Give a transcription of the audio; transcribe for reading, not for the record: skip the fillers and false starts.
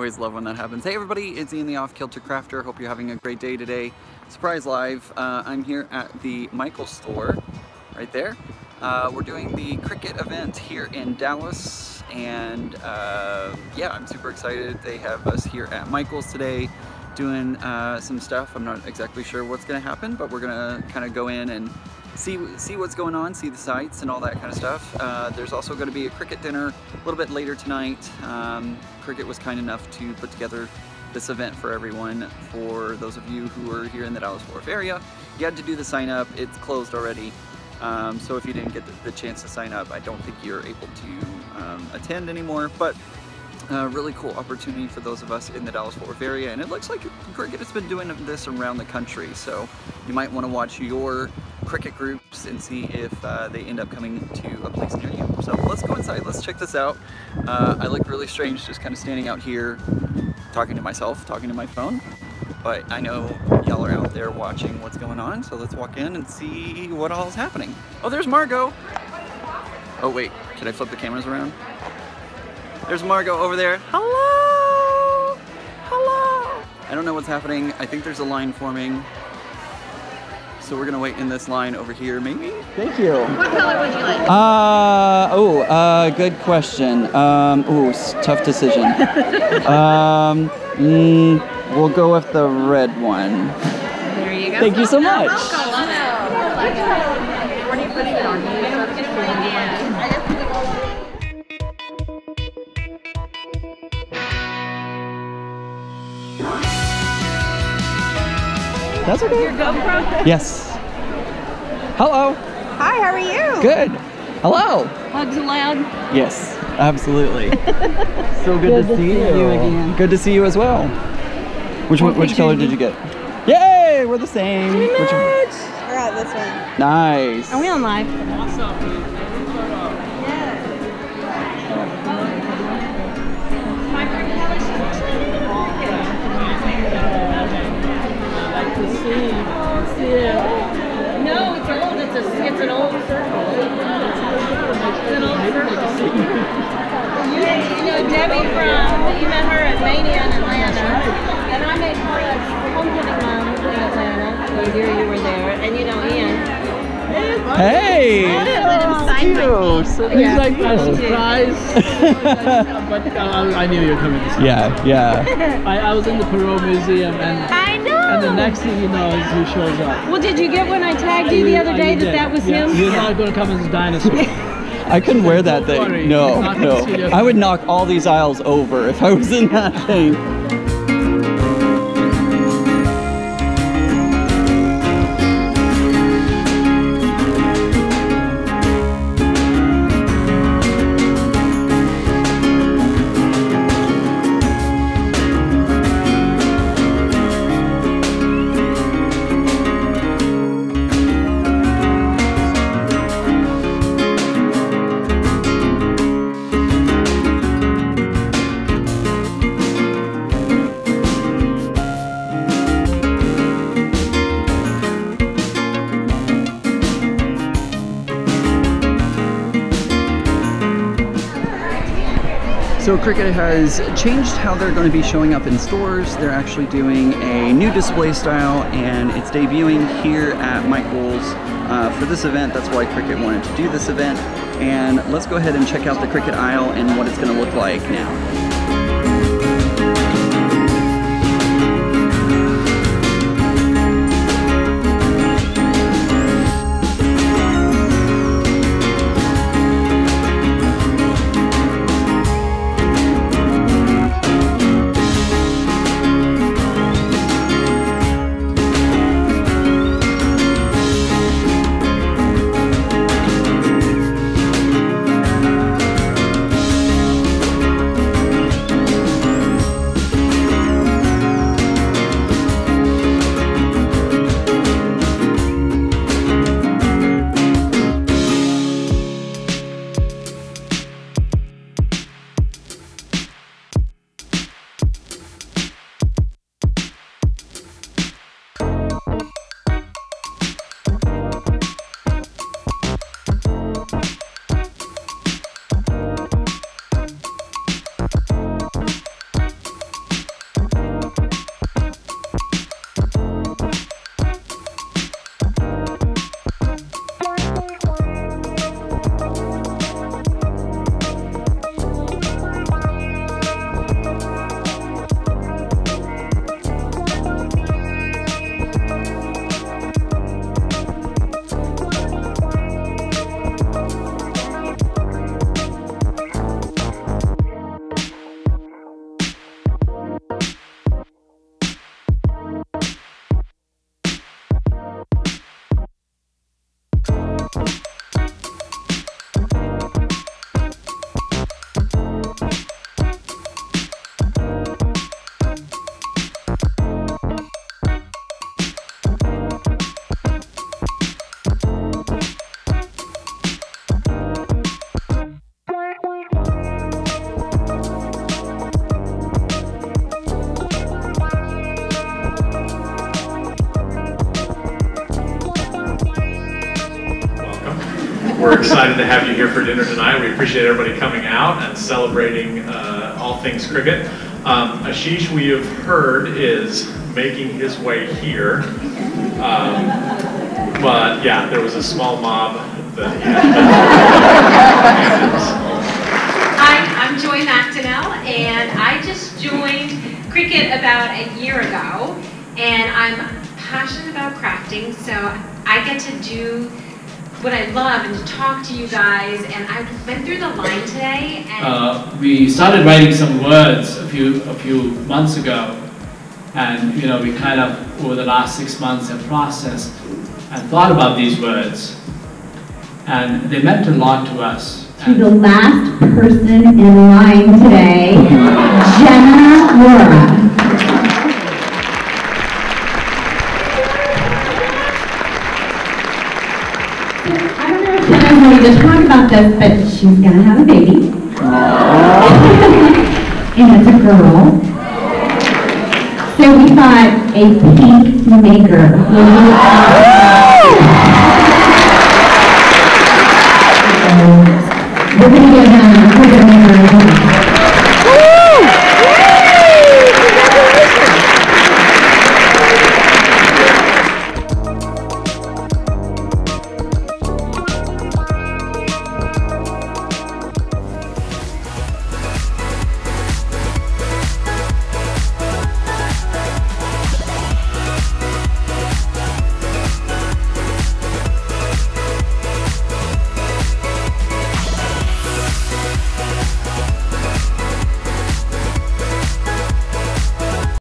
Always love when that happens. Hey everybody, it's Ian the Off Kilter Crafter. Hope you're having a great day today. Surprise live. I'm here at the Michels store, right there. We're doing the Cricut event here in Dallas, and yeah, I'm super excited. They have us here at Michels today doing some stuff. I'm not exactly sure what's going to happen, but we're going to kind of go in and see what's going on, see the sights and all that kind of stuff. There's also going to be a Cricut dinner a little bit later tonight. Cricut was kind enough to put together this event for everyone. For those of you who are here in the Dallas-Fort Worth area, you had to do the sign up. It's closed already. So if you didn't get the chance to sign up, I don't think you're able to attend anymore. But really cool opportunity for those of us in the Dallas-Fort Worth area, and it looks like Cricut has been doing this around the country, so you might want to watch your Cricut groups and see if they end up coming to a place near you. So let's go inside, let's check this out. I look really strange just kind of standing out here talking to myself, talking to my phone, but I know y'all are out there watching what's going on, so let's walk in and see what all is happening. Oh, there's Margot! Oh wait, can I flip the cameras around? There's Margot over there. Hello! Hello! I don't know what's happening. I think there's a line forming. So we're gonna wait in this line over here, maybe? Thank you. What color would you like? Good question. Tough decision. We'll go with the red one. There you go. Thank you so much. I love it. What are you putting it on? That's okay. Your GoPro? Yes. Hello. Hi, how are you? Good. Hello. Hugs allowed? Yes, absolutely. So good to see you again. Good to see you as well. Which color did you get? Yay! We're the same. Pretty much. I got this one. Nice. Are we on live? No, it's old. It's an old circle. It's an old circle. You know Debbie you met her at Mania in Atlanta, and I met her at Homecoming Month in Atlanta. The year you were there, and you know Ian. Hey! I didn't let him sign my So it's like a surprise. But I knew you were coming to see. Yeah. I was in the Perot Museum, and I know. And the next thing you know is he shows up. Well, did you get when I tagged you the other day that was him? You're not going to come as a dinosaur. I couldn't wear that thing. Worry. No. I would knock all these aisles over if I was in that thing. So Cricut has changed how they're going to be showing up in stores. They're actually doing a new display style, and it's debuting here at Michels for this event. That's why Cricut wanted to do this event. And let's go ahead and check out the Cricut aisle and what it's going to look like now. We're excited to have you here for dinner tonight. We appreciate everybody coming out and celebrating all things Cricut. Ashish, we have heard, is making his way here. But yeah, there was a small mob that he had. Hi, I'm Joy McDonnell, and I just joined Cricut about a year ago, and I'm passionate about crafting, so I get to do what I love and to talk to you guys, and I went through the line today, and we started writing some words a few months ago, and you know, we kind of over the last 6 months have processed and thought about these words, and they meant a lot to us. To the last person in line today, Ashish. Ready to talk about this, but she's gonna have a baby. And it's a girl. So we thought a pink maker.